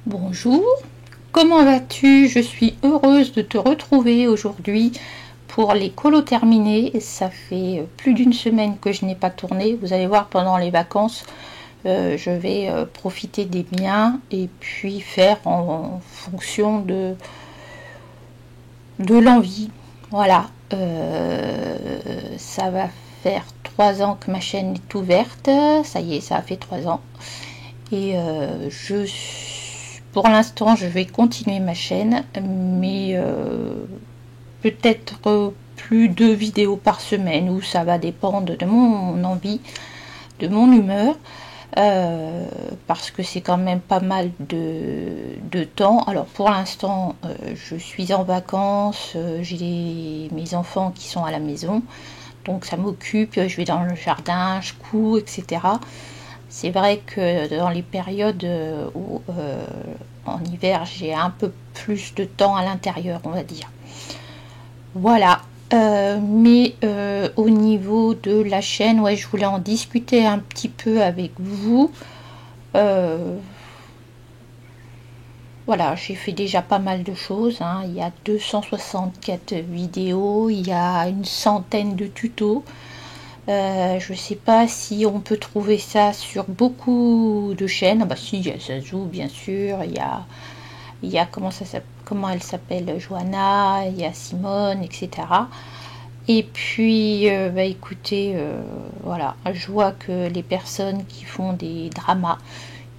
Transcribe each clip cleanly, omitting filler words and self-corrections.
Bonjour, comment vas-tu? Je suis heureuse de te retrouver aujourd'hui pour les colos terminés. Ça fait plus d'une semaine que je n'ai pas tourné. Vous allez voir, pendant les vacances, je vais profiter des miens et puis faire en fonction de l'envie. Voilà, ça va faire 3 ans que ma chaîne est ouverte. Ça y est, ça a fait 3 ans. Et pour l'instant, je vais continuer ma chaîne, mais peut-être plus 2 vidéos par semaine, où ça va dépendre de mon envie, de mon humeur, parce que c'est quand même pas mal de temps. Alors pour l'instant, je suis en vacances, j'ai mes enfants qui sont à la maison, donc ça m'occupe, je vais dans le jardin, je couds, etc. C'est vrai que dans les périodes où en hiver j'ai un peu plus de temps à l'intérieur, on va dire. Voilà. Mais au niveau de la chaîne, ouais, je voulais en discuter un petit peu avec vous. Voilà, j'ai fait déjà pas mal de choses, hein. Il y a 264 vidéos, il y a une centaine de tutos. Je sais pas si on peut trouver ça sur beaucoup de chaînes. Ah bah si, il y a Zazou, bien sûr. Il y a comment elle s'appelle, Johanna, il y a Simone, etc. Et puis, bah écoutez, voilà, je vois que les personnes qui font des dramas,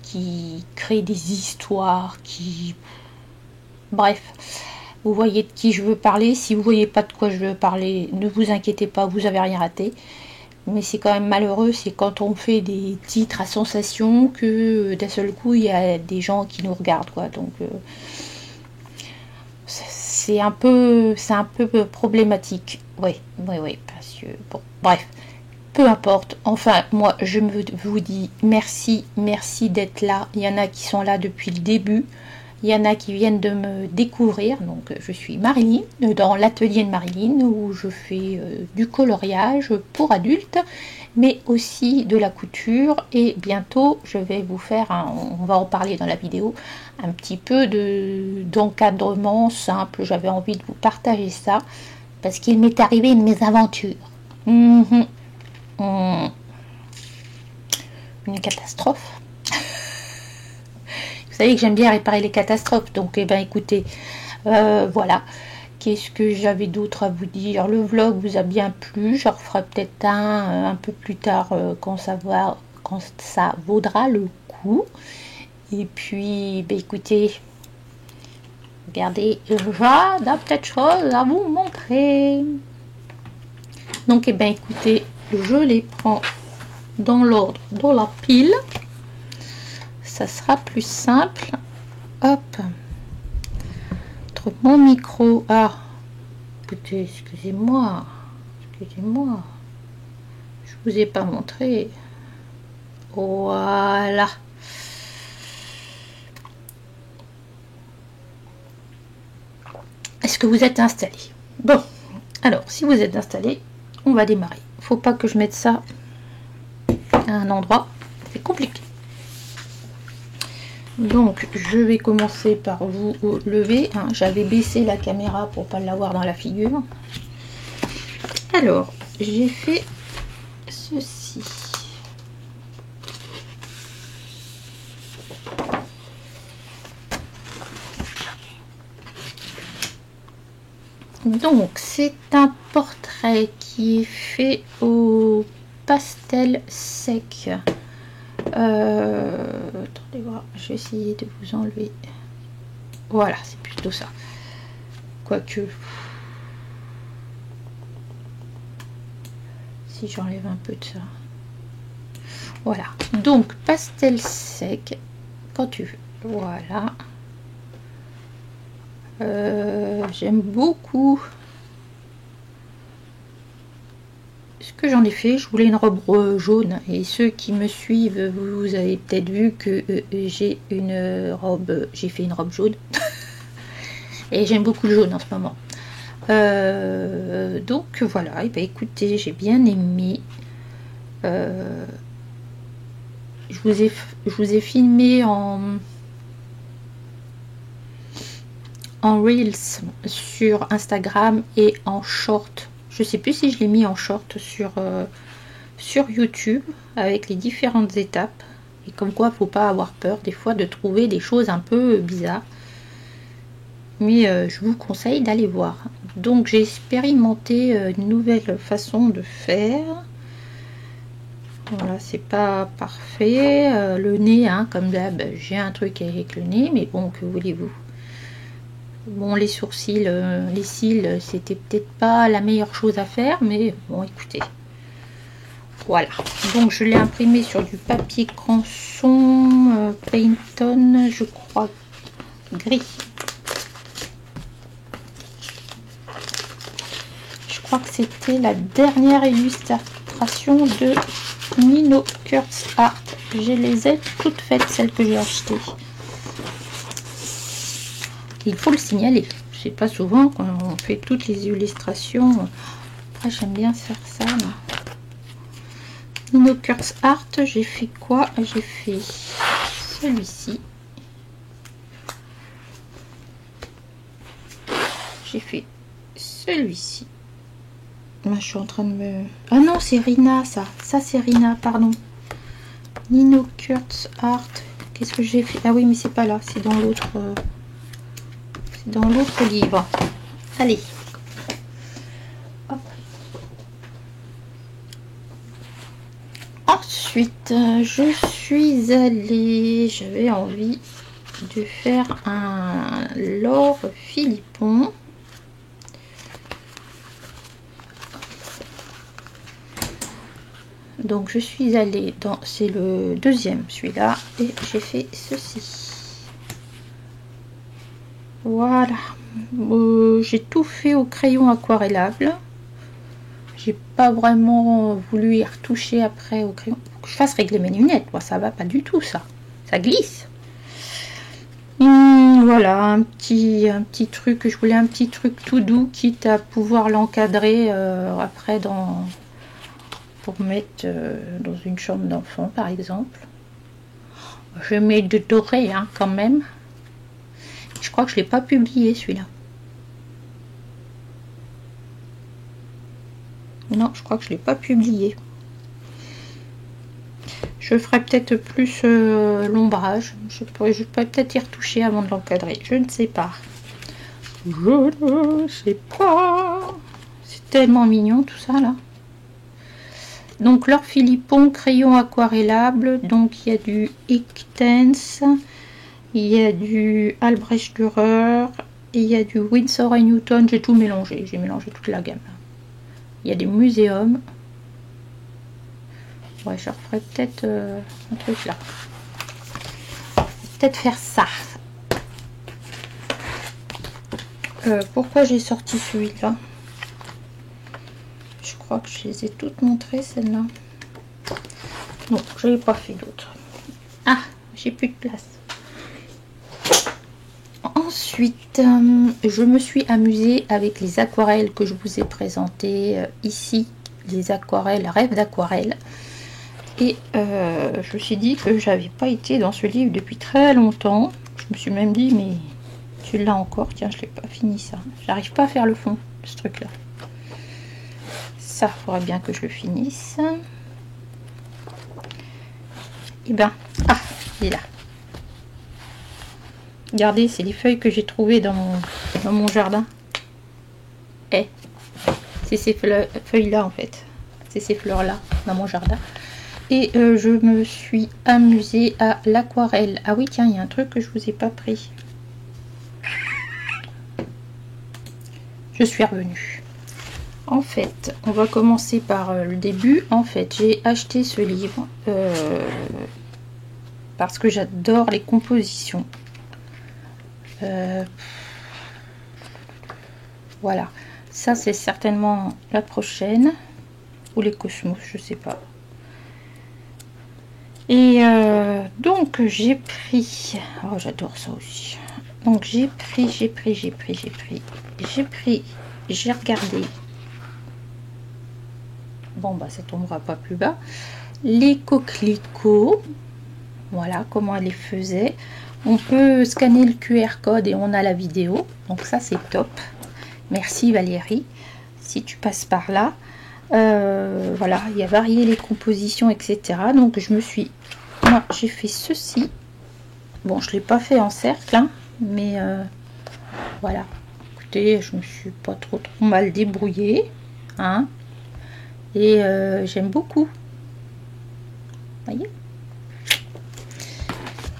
qui créent des histoires, bref, vous voyez de qui je veux parler. Si vous voyez pas de quoi je veux parler, ne vous inquiétez pas, vous avez rien raté. Mais c'est quand même malheureux, c'est quand on fait des titres à sensation que d'un seul coup il y a des gens qui nous regardent, quoi. Donc c'est un peu problématique. Oui, parce que bon, bref, peu importe. Enfin, moi je vous dis merci d'être là. Il y en a qui sont là depuis le début. Il y en a qui viennent de me découvrir. Donc je suis Marilyn, dans l'atelier de Marilyn, où je fais du coloriage pour adultes, mais aussi de la couture. Et bientôt je vais vous faire, on va en parler dans la vidéo, un petit peu d'encadrement simple. J'avais envie de vous partager ça, parce qu'il m'est arrivé une mésaventures. Une catastrophe. Vous savez que j'aime bien réparer les catastrophes, donc eh ben écoutez, voilà. Qu'est-ce que j'avais d'autre à vous dire? Le vlog vous a bien plu, j'en referai peut-être un peu plus tard, quand ça vaudra le coup. Et puis, ben écoutez, regardez, j'ai peut-être chose à vous montrer. Donc eh ben écoutez, je les prends dans l'ordre, dans la pile. Ça sera plus simple. Hop. Entre mon micro. Ah, écoutez, excusez-moi. Je vous ai pas montré. Voilà. Est-ce que vous êtes installé? Bon. Alors, si vous êtes installé, on va démarrer. Faut pas que je mette ça à un endroit. C'est compliqué. Donc je vais commencer par vous lever, hein. J'avais baissé la caméra pour pas l'avoir dans la figure. Alors j'ai fait ceci. Donc c'est un portrait qui est fait au pastel sec. Attendez voir, je vais essayer de vous enlever. Voilà, c'est plutôt ça. Quoique, si j'enlève un peu de ça. Voilà, donc pastel sec, quand tu veux. Voilà. J'aime beaucoup ce que j'en ai fait. Je voulais une robe jaune, et ceux qui me suivent, vous avez peut-être vu que j'ai fait une robe jaune. Et j'aime beaucoup le jaune en ce moment. Donc voilà, et ben écoutez, j'ai bien aimé. Je vous ai filmé en en Reels sur Instagram et en short. Je sais plus si je l'ai mis en short sur YouTube avec les différentes étapes. Et comme quoi, faut pas avoir peur des fois de trouver des choses un peu bizarres. Mais je vous conseille d'aller voir. Donc j'ai expérimenté une nouvelle façon de faire. Voilà, c'est pas parfait. Le nez, hein, comme d'hab, j'ai un truc avec le nez, mais bon, que voulez-vous. Bon, les sourcils, les cils, c'était peut-être pas la meilleure chose à faire, mais bon, écoutez. Voilà. Donc, je l'ai imprimé sur du papier Canson Payton, je crois, gris. Je crois que c'était la dernière illustration de Nino Kurtz Art. Je les ai toutes faites, celles que j'ai achetées. Il faut le signaler. C'est pas souvent qu'on fait toutes les illustrations. Après, j'aime bien faire ça. Nino Kurtz Art, j'ai fait quoi? J'ai fait celui-ci. J'ai fait celui-ci. Moi, je suis en train de me... Ah non, c'est Rina, ça. Ça, c'est Rina, pardon. Nino Kurtz Art. Qu'est-ce que j'ai fait? Ah oui, mais c'est pas là. C'est dans l'autre... dans l'autre livre. Allez. Hop. Ensuite, je suis allée, j'avais envie de faire un Laure Philippon. Donc je suis allée dans, c'est le deuxième celui-là, et j'ai fait ceci. Voilà, j'ai tout fait au crayon aquarellable. J'ai pas vraiment voulu y retoucher après au crayon. Faut que je fasse régler mes lunettes, moi ça va pas du tout ça. Ça glisse. Voilà, un petit truc, je voulais un petit truc tout doux, quitte à pouvoir l'encadrer après pour mettre dans une chambre d'enfant par exemple. Je mets de doré hein, quand même. Je crois que je l'ai pas publié celui-là. Non, je crois que je l'ai pas publié. Je ferai peut-être plus l'ombrage. Je pourrais peut-être y retoucher avant de l'encadrer. Je ne sais pas. Je ne sais pas. C'est tellement mignon tout ça là. Donc Laure Philippon, crayon aquarellable. Donc il y a du Inktense. Il y a du Albrecht Dürer, et il y a du Winsor & Newton, j'ai tout mélangé, j'ai mélangé toute la gamme. Il y a des muséums. Ouais, je referai peut-être un truc là. Peut-être faire ça. Pourquoi j'ai sorti celui-là? Je crois que je les ai toutes montrées, celles-là. Non, je n'ai pas fait d'autres. Ah, j'ai plus de place. Ensuite, je me suis amusée avec les aquarelles que je vous ai présentées ici, les aquarelles, rêve d'aquarelle. Et je me suis dit que j'avais pas été dans ce livre depuis très longtemps. Je me suis même dit, mais tu l'as encore, tiens, je l'ai pas fini ça. J'arrive pas à faire le fond, ce truc-là. Ça, faudrait bien que je le finisse. Et ben, ah, il est là. Regardez, c'est les feuilles que j'ai trouvées dans mon jardin. Eh, c'est ces feuilles-là en fait. C'est ces fleurs-là dans mon jardin. Et je me suis amusée à l'aquarelle. Ah oui, tiens, il y a un truc que je vous ai pas pris. Je suis revenue. En fait, on va commencer par le début. En fait, j'ai acheté ce livre parce que j'adore les compositions. Voilà, ça c'est certainement la prochaine ou les cosmos, je sais pas. Et donc j'ai pris, oh j'adore ça aussi. Donc j'ai regardé. Bon bah ça tombera pas plus bas. Les coquelicots. Voilà comment elle les faisait. On peut scanner le QR code et on a la vidéo. Donc ça c'est top. Merci Valérie, si tu passes par là. Voilà, il y a varié les compositions, etc. Donc moi j'ai fait ceci. Bon, je l'ai pas fait en cercle, hein, mais voilà. Écoutez, je me suis pas trop mal débrouillée, hein. Et j'aime beaucoup. Voyez.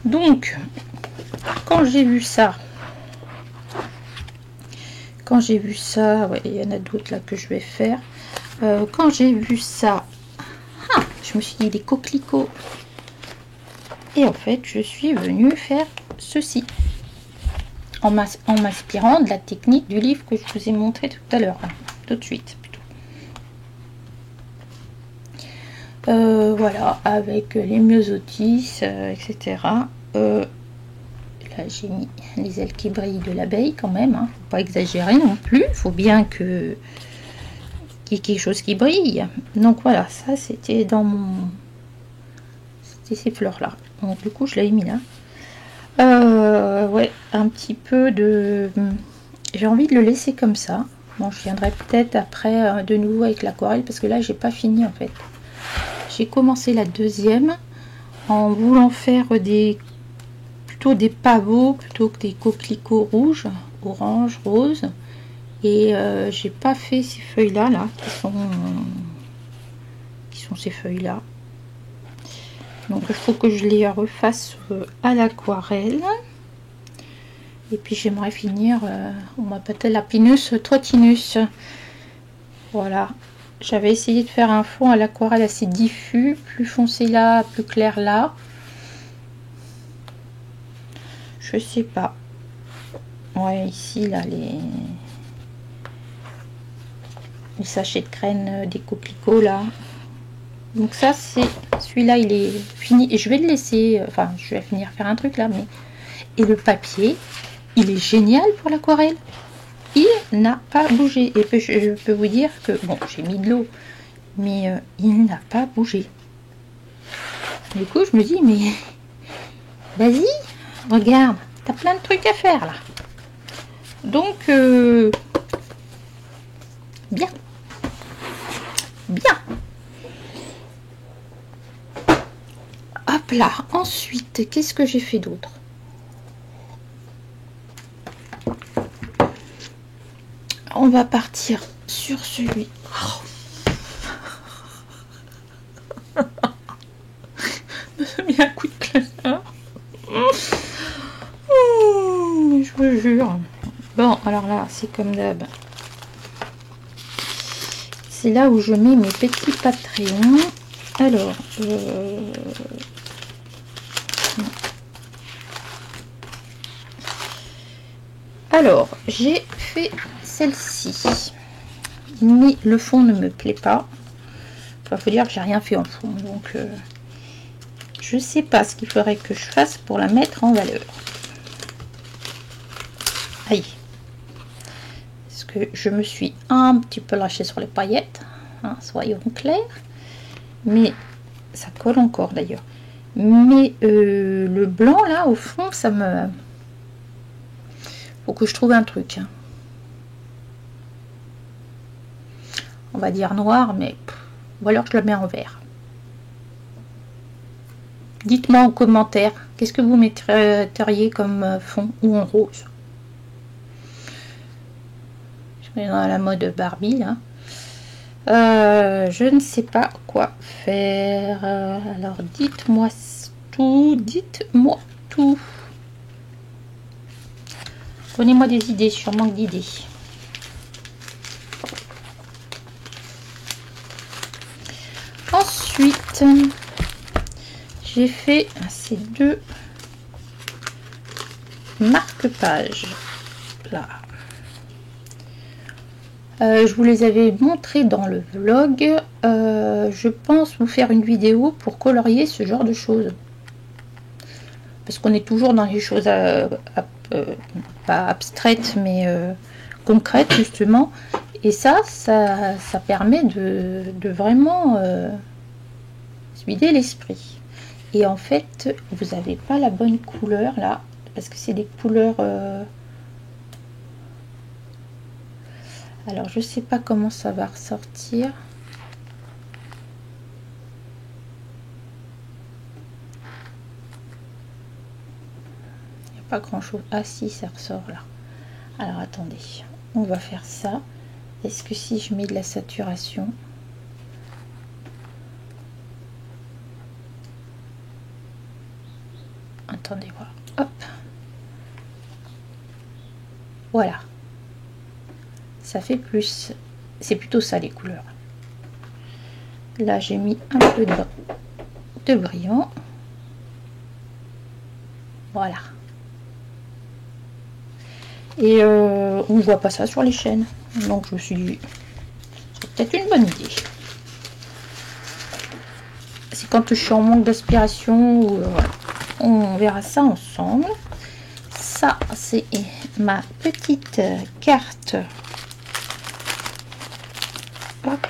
Donc, quand j'ai vu ça, ouais, il y en a d'autres là que je vais faire. Quand j'ai vu ça, je me suis dit des coquelicots. Et en fait, je suis venue faire ceci. En m'inspirant de la technique du livre que je vous ai montré tout à l'heure. Tout de suite, plutôt. Voilà, avec les myosotis, etc. Là, j'ai mis les ailes qui brillent de l'abeille quand même. Hein. Faut pas exagérer non plus. Il faut bien qu'il y ait quelque chose qui brille. Donc voilà, ça c'était dans mon... C'était ces fleurs-là. Donc du coup, je l'ai mis là. Ouais, un petit peu de... J'ai envie de le laisser comme ça. Bon, je viendrai peut-être après de nouveau avec l'aquarelle parce que là, j'ai pas fini en fait. J'ai commencé la deuxième en voulant faire plutôt des pavots plutôt que des coquelicots rouges, orange, rose. Et j'ai pas fait ces feuilles-là, qui sont ces feuilles-là. Donc il faut que je les refasse à l'aquarelle. Et puis j'aimerais finir, on m'appelle la Pinus Trottinus. Voilà. J'avais essayé de faire un fond à l'aquarelle assez diffus, plus foncé là, plus clair là. Je sais pas. Ouais, ici là, les sachets de graines des coquelicots là. Donc ça c'est celui-là, il est fini et je vais le laisser, enfin je vais finir faire un truc là, mais et le papier il est génial pour l'aquarelle, il n'a pas bougé. Et je peux vous dire que bon, j'ai mis de l'eau, mais il n'a pas bougé. Du coup je me dis mais vas-y, regarde, t'as plein de trucs à faire là. Donc bien. Hop là, ensuite, qu'est-ce que j'ai fait d'autre? On va partir sur celui. Oh. Je me mets un coup de classeur. Je vous jure. Bon, alors là, c'est comme d'hab. C'est là où je mets mes petits Patreons. Alors, j'ai fait celle-ci, mais le fond ne me plaît pas. Il faut dire que j'ai rien fait en fond, donc je sais pas ce qu'il faudrait que je fasse pour la mettre en valeur. Aïe, parce que je me suis un petit peu lâchée sur les paillettes, hein, soyons clairs, mais ça colle encore d'ailleurs. Mais le blanc là au fond, ça me... Faut que je trouve un truc. Hein. On va dire noir, mais... Ou alors je le mets en vert. Dites-moi en commentaire, qu'est-ce que vous metteriez comme fond ou en rose? Je suis dans la mode Barbie là. Je ne sais pas quoi faire. Alors dites-moi tout, dites-moi tout. Donnez-moi des idées, sur manque d'idées. Ensuite, j'ai fait ces deux marque-pages là. Je vous les avais montrés dans le vlog. Je pense vous faire une vidéo pour colorier ce genre de choses. Parce qu'on est toujours dans les choses pas abstraites, mais concrètes justement. Et ça permet de vraiment se vider l'esprit. et en fait vous n'avez pas la bonne couleur là, parce que c'est des couleurs alors je sais pas comment ça va ressortir. Il n'y a pas grand chose. Ah si, ça ressort là. Alors attendez, on va faire ça. Est-ce que si je mets de la saturation, attendez voir, hop, voilà, ça fait plus, c'est plutôt ça les couleurs. Là j'ai mis un peu de brillant, voilà, et on ne voit pas ça sur les chaînes, donc je me suis dit c'est peut-être une bonne idée. C'est quand je suis en manque d'inspiration, voilà. On verra ça ensemble. Ça c'est ma petite carte. Hop.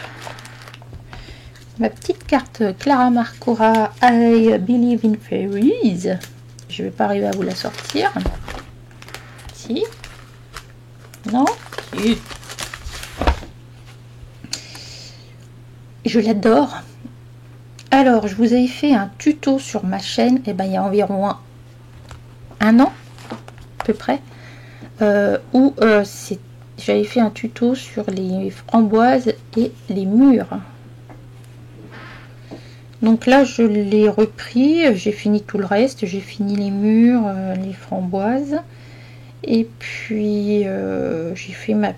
Ma petite carte Clara Marcora I Believe in Fairies. Je vais pas arriver à vous la sortir. Si. Non. Si. Je l'adore. Alors, je vous avais fait un tuto sur ma chaîne, et ben il y a environ un an, à peu près, où j'avais fait un tuto sur les framboises et les mûres. Donc là, je l'ai repris, j'ai fini tout le reste, j'ai fini les mûres, les framboises, et puis j'ai fait ma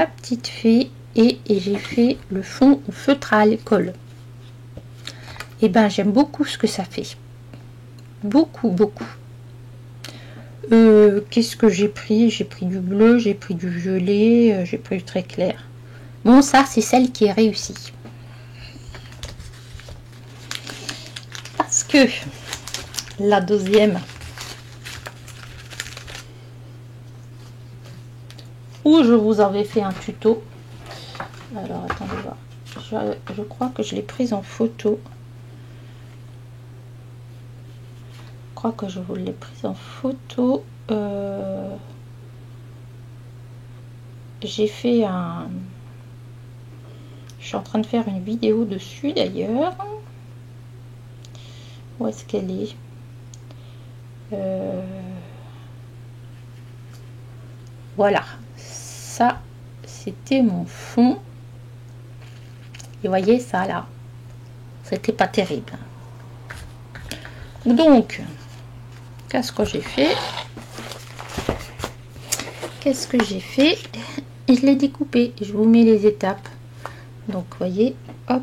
petite fée, et j'ai fait le fond au feutre à alcool. Et ben j'aime beaucoup ce que ça fait, beaucoup. Qu'est-ce que j'ai pris? J'ai pris du bleu, j'ai pris du violet, j'ai pris du très clair. Bon, ça c'est celle qui est réussie, parce que la deuxième où je vous avais fait un tuto, alors attendez voir, je crois que je l'ai prise en photo. Que je vous l'ai prise en photo. J'ai fait je suis en train de faire une vidéo dessus d'ailleurs. Où est-ce qu'elle est, voilà, ça c'était mon fond, et voyez ça là, c'était pas terrible. Donc qu'est-ce que j'ai fait? Et je l'ai découpé. Je vous mets les étapes. Donc, voyez, hop,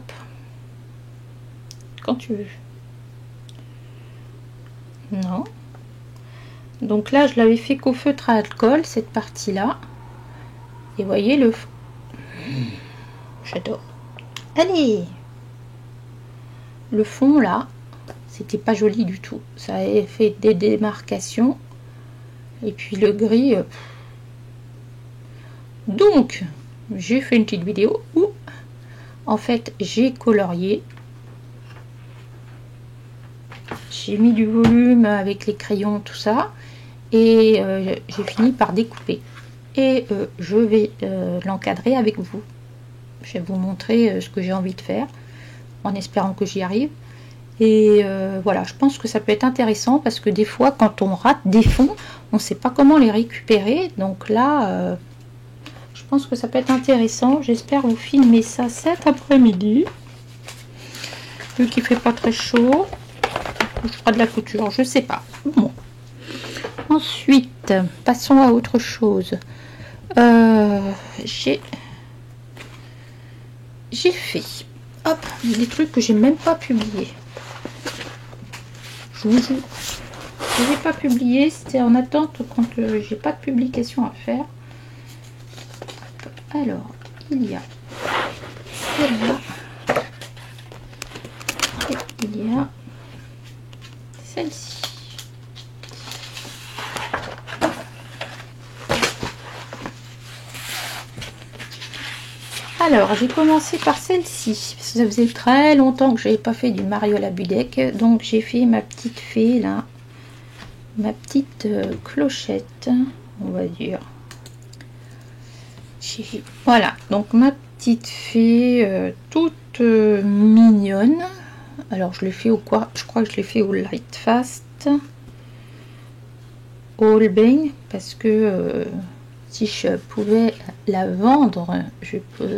quand tu veux. Non. Donc là, je l'avais fait qu'au feutre à alcool, cette partie-là. Et voyez le... J'adore. Allez! Le fond, là, c'était pas joli du tout. Ça avait fait des démarcations. Et puis le gris... Donc, j'ai fait une petite vidéo où, en fait, j'ai colorié. J'ai mis du volume avec les crayons, tout ça. Et j'ai fini par découper. Et je vais l'encadrer avec vous. Je vais vous montrer ce que j'ai envie de faire, en espérant que j'y arrive. Et voilà, je pense que ça peut être intéressant, parce que des fois, quand on rate des fonds, on ne sait pas comment les récupérer. Donc là... je pense que ça peut être intéressant. J'espère vous filmer ça cet après-midi. Vu qu'il fait pas très chaud. Je ferai de la couture, je sais pas. Bon. Ensuite, passons à autre chose. J'ai fait des trucs que j'ai même pas publiés. Je vous jure. Je n'ai pas publié. C'était en attente quand j'ai pas de publication à faire. Alors, il y a celle-là et il y a celle-ci. Alors, j'ai commencé par celle-ci. Ça faisait très longtemps que je n'avais pas fait du Mariola Budek. Donc, j'ai fait ma petite fée, là. Ma petite clochette, on va dire. Voilà, donc ma petite fée toute mignonne. Alors, je l'ai fait au quoi? Je crois que je l'ai fait au Light Fast. Au Holbein, parce que... si je pouvais la vendre,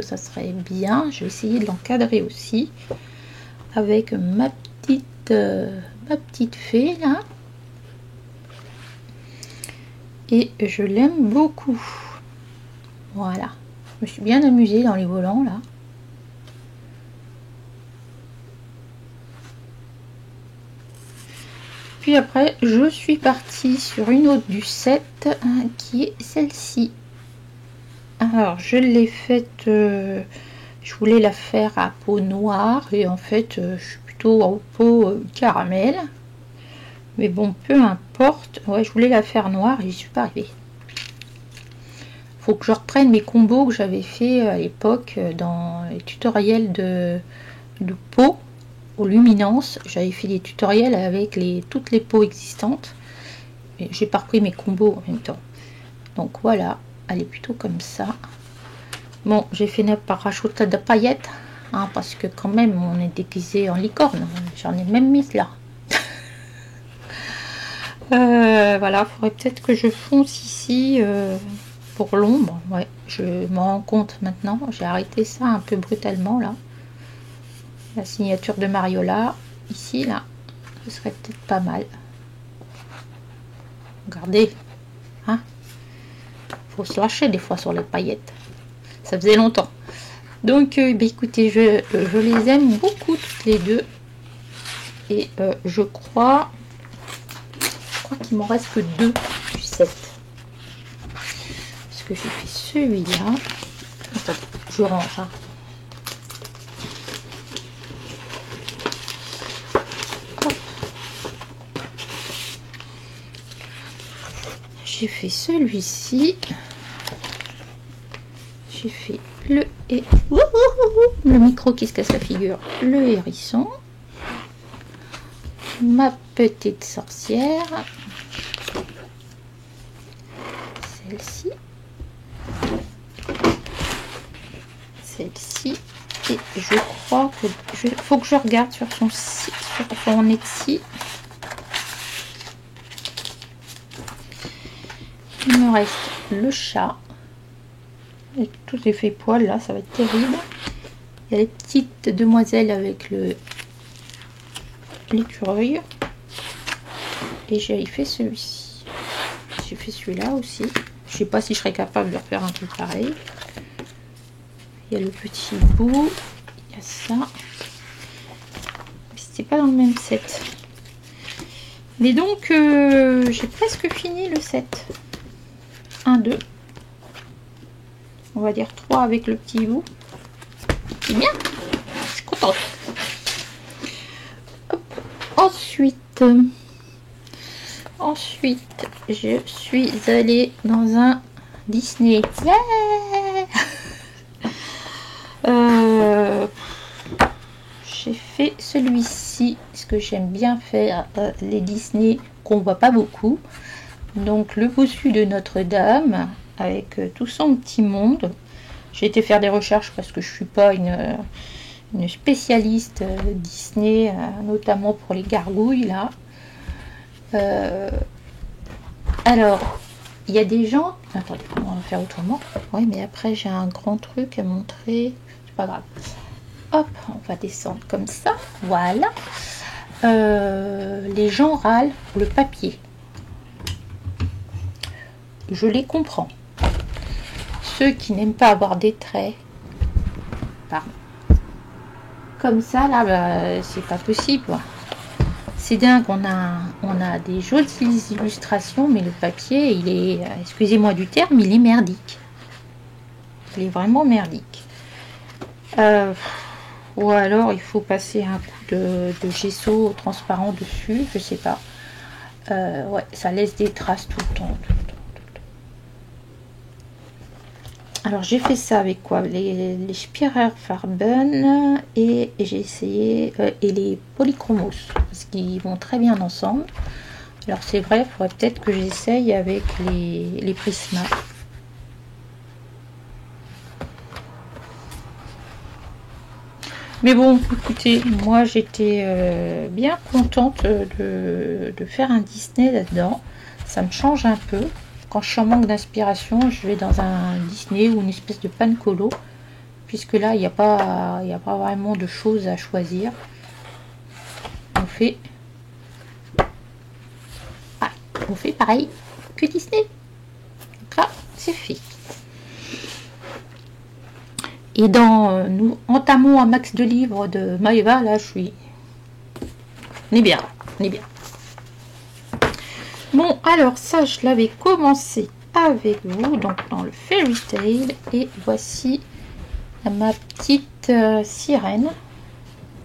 ça serait bien. Je vais essayer de l'encadrer aussi avec ma petite fée là. Et je l'aime beaucoup. Voilà. Je me suis bien amusée dans les volants là. Puis après, je suis partie sur une autre du set qui est celle-ci. Alors, je l'ai faite, je voulais la faire à peau noire et en fait, je suis plutôt en peau caramel. Mais bon, peu importe. Ouais, je voulais la faire noire et j'y suis pas arrivée. Faut que je reprenne mes combos que j'avais fait à l'époque dans les tutoriels de peau aux luminances. J'avais fait des tutoriels avec toutes les peaux existantes. Mais j'ai pas repris mes combos en même temps. Donc voilà, elle est plutôt comme ça. Bon, j'ai fait une parachute de paillettes, hein, parce que quand même on est déguisé en licorne. J'en ai même mis là. Voilà, faudrait peut-être que je fonce ici pour l'ombre. Ouais, je me rends compte maintenant. J'ai arrêté ça un peu brutalement là. La signature de Mariola ici là, ce serait peut-être pas mal. Regardez, hein, faut se lâcher des fois sur les paillettes. Ça faisait longtemps. Donc, bah, écoutez, je les aime beaucoup toutes les deux. Et je crois qu'il m'en reste que 2 du set. Parce que j'ai fait celui-là. Attends, je range. Hein. J'ai fait celui-ci. J'ai fait le micro qui se casse la figure, le hérisson, ma petite sorcière, celle-ci, et je crois que faut que je regarde sur son site, sur son Etsy. Il me reste le chat. Et tous ces faits poils là, ça va être terrible. Il y a les petites demoiselles avec l'écureuil. Et j'ai fait celui-ci. J'ai fait celui-là aussi. Je sais pas si je serais capable de refaire un truc pareil. Il y a le petit bout. Il y a ça. C'était pas dans le même set. Mais donc, j'ai presque fini le set. 1, 2. On va dire 3 avec le petit bout. C'est bien. Je suis contente. Hop. Ensuite, je suis allée dans un Disney. J'ai fait celui-ci, parce que j'aime bien faire les Disney qu'on voit pas beaucoup. Donc le bossu de Notre-Dame avec tout son petit monde. J'ai été faire des recherches parce que je suis pas une spécialiste Disney, notamment pour les gargouilles là. Alors, il y a des gens... Attendez, on va faire autrement. Oui, mais après j'ai un grand truc à montrer. C'est pas grave. Hop, on va descendre comme ça. Voilà. Les gens râlent pour le papier. Je les comprends. Ceux qui n'aiment pas avoir des traits, pardon, comme ça là, bah, c'est pas possible. C'est dingue, on a des jolies illustrations, mais le papier, il est, excusez-moi du terme, il est merdique. Il est vraiment merdique. Ou alors il faut passer un coup de gesso transparent dessus, je sais pas. Ouais, ça laisse des traces tout le temps. Alors j'ai fait ça avec quoi? Les Spirerfarben et j'ai essayé et les Polychromos parce qu'ils vont très bien ensemble. Alors c'est vrai, il faudrait peut-être que j'essaye avec les Prisma. Mais bon, écoutez, moi j'étais bien contente de faire un Disney là-dedans. Ça me change un peu. Quand je suis en manque d'inspiration, je vais dans un Disney ou une espèce de pancolo, puisque là, il n'y a pas vraiment de choses à choisir. On fait pareil que Disney. Donc là, c'est fait. Et nous entamons un max de livres de Maeva, là, on est bien, on est bien. Bon, alors ça, je l'avais commencé avec vous, donc dans le Fairy Tail, et voici ma petite sirène,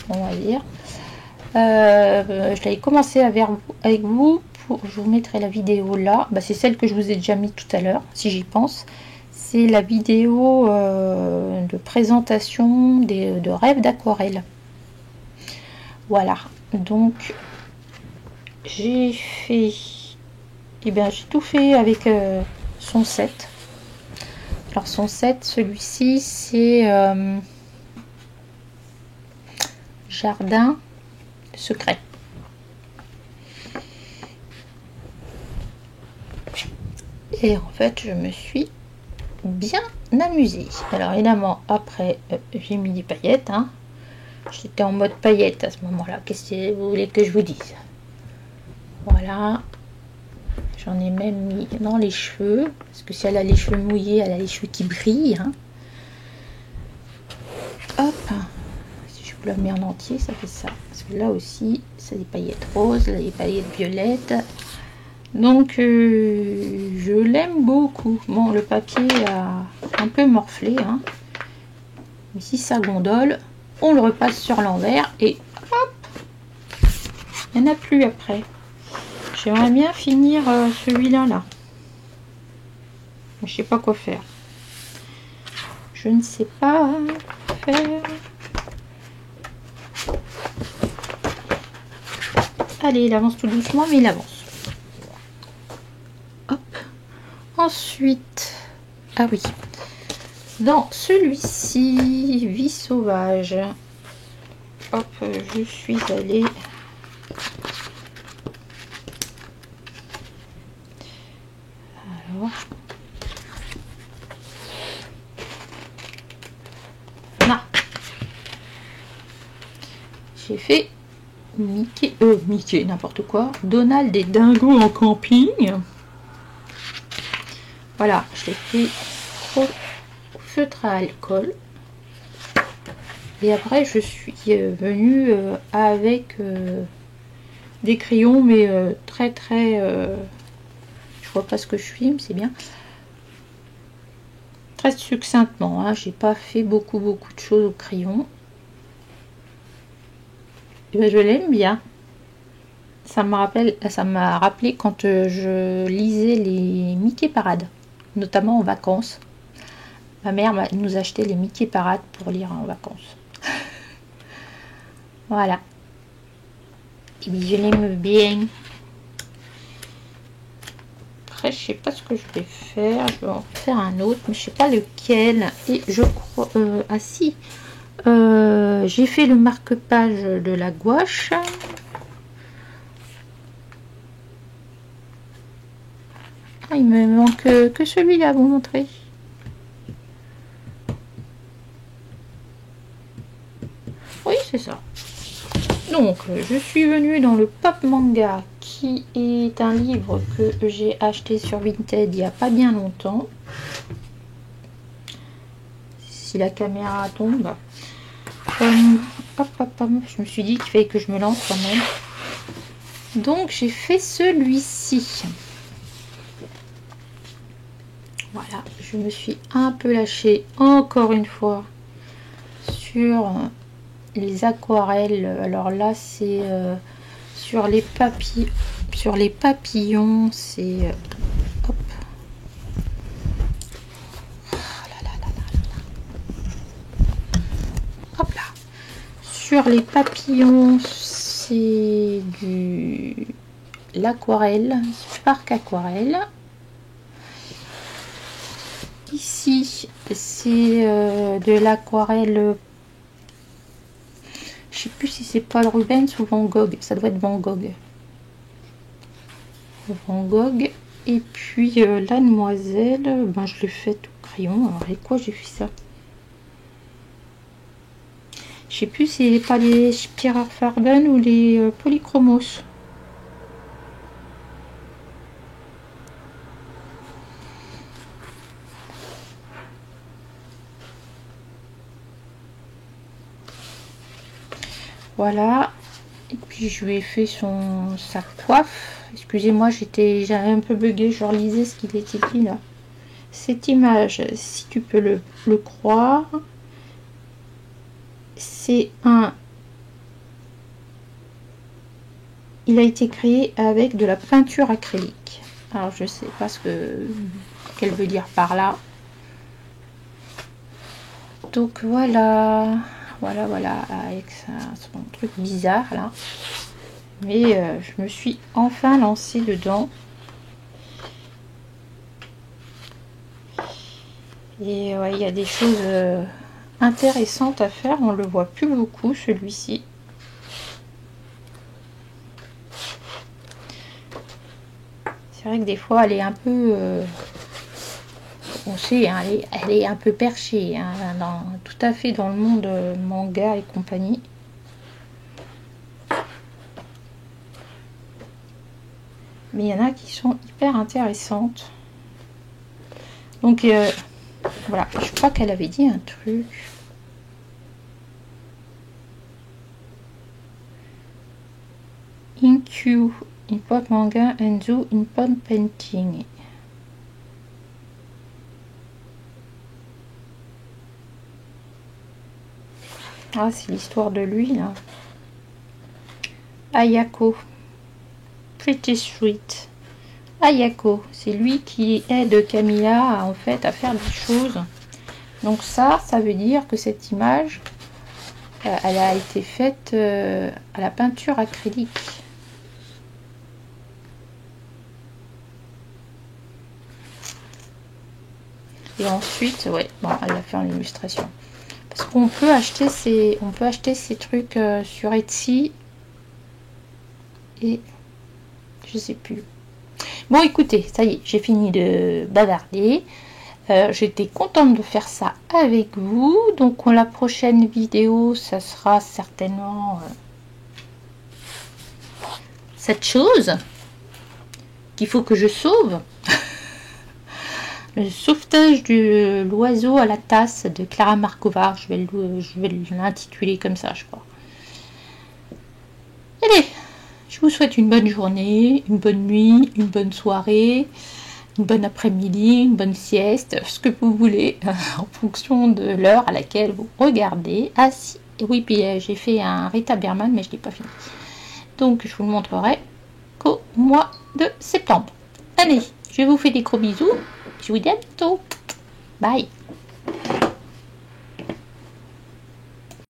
on va dire. Je l'avais commencé avec vous, je vous mettrai la vidéo là, c'est celle que je vous ai déjà mis tout à l'heure, si j'y pense. C'est la vidéo de présentation de rêves d'aquarelle. Voilà, donc j'ai fait... Eh bien, j'ai tout fait avec son set. Alors, son set, celui-ci, c'est Jardin secret. Et en fait, je me suis bien amusée. Alors, évidemment, après, j'ai mis des paillettes. Hein. J'étais en mode paillettes à ce moment-là. Qu'est-ce que vous voulez que je vous dise? Voilà. J'en ai même mis dans les cheveux, parce que si elle a les cheveux mouillés, elle a les cheveux qui brillent. Hein. Hop, si je vous la mets en entier, ça fait ça. Parce que là aussi, c'est des paillettes roses, là, des paillettes violettes. Donc, je l'aime beaucoup. Bon, le papier a un peu morflé. Hein. Mais si ça gondole, on le repasse sur l'envers et hop, il n'y en a plus après. J'aimerais bien finir celui-là, là. Je sais pas quoi faire. Je ne sais pas faire. Allez, il avance tout doucement, mais il avance. Hop. Ensuite, ah oui, dans celui-ci, Vie sauvage. Hop, je suis allée... J'ai fait Mickey, n'importe quoi. Donald et Dingo en camping. Voilà, je l'ai fait au feutre à alcool. Et après, je suis venue avec des crayons, mais très, je vois pas ce que je filme, c'est bien. Très succinctement, hein, j'ai pas fait beaucoup de choses au crayon. Ben, je l'aime bien. Ça m'a rappelé quand je lisais les Mickey Parade, notamment en vacances. Ma mère nous achetait les Mickey Parade pour lire en vacances. Voilà. Et bien, je l'aime bien. Après, je sais pas ce que je vais faire. Je vais en faire un autre, mais je sais pas lequel. Et je crois... ah si, j'ai fait le marque-page de la gouache. Ah, il me manque que celui-là à vous montrer. Oui, c'est ça. Donc, je suis venue dans le Pop Manga, qui est un livre que j'ai acheté sur Vinted il n'y a pas bien longtemps. Si la caméra tombe. Hop, je me suis dit qu'il fallait que je me lance quand même. Donc, j'ai fait celui-ci. Voilà, je me suis un peu lâchée encore une fois sur les aquarelles. Alors là, c'est sur les papillons, c'est hop. Oh là là. sur les papillons, c'est l'aquarelle, Spark Aquarelle. Ici, c'est de l'aquarelle. Je sais plus si c'est Paul Rubens ou Van Gogh. Ça doit être Van Gogh. Van Gogh. Et puis la demoiselle, ben, je l'ai faite au crayon. Alors avec quoi j'ai fait ça? Je sais plus si c'est pas les Pierre Farben ou les Polychromos. Voilà. Et puis je lui ai fait sa coiffe. Excusez-moi, j'avais un peu bugué, je relisais ce qu'il était dit là. Cette image, si tu peux le croire, c'est il a été créé avec de la peinture acrylique. Alors je sais pas qu'elle veut dire par là. Donc voilà, avec son truc bizarre là. Mais je me suis enfin lancée dedans. Et ouais, il y a des choses intéressantes à faire. On le voit plus beaucoup celui-ci. C'est vrai que des fois elle est un peu... on sait, hein, elle est un peu perchée, hein, tout à fait dans le monde manga et compagnie. Mais il y en a qui sont hyper intéressantes. Donc voilà, je crois qu'elle avait dit un truc. Inkyu, import manga and do import painting. Ah, c'est l'histoire de lui là. Ayako. Pretty Sweet. Ayako, c'est lui qui aide Camilla en fait à faire des choses. Donc ça veut dire que cette image, elle a été faite à la peinture acrylique. Et ensuite, ouais, bon, elle a fait en illustration. Parce qu'on peut acheter ces trucs sur Etsy. Et je sais plus. Bon, écoutez, ça y est, j'ai fini de bavarder. J'étais contente de faire ça avec vous. Donc, la prochaine vidéo, ça sera certainement cette chose qu'il faut que je sauve. Le sauvetage de l'oiseau à la tasse de Clara Markova. Je vais l'intituler comme ça, je crois. Allez, je vous souhaite une bonne journée, une bonne nuit, une bonne soirée, une bonne après-midi, une bonne sieste, ce que vous voulez, en fonction de l'heure à laquelle vous regardez. Ah si, oui, puis j'ai fait un Rita Berman, mais je ne l'ai pas fini. Donc, je vous le montrerai qu'au mois de septembre. Allez, je vous fais des gros bisous. Je vous dis à bientôt. Bye.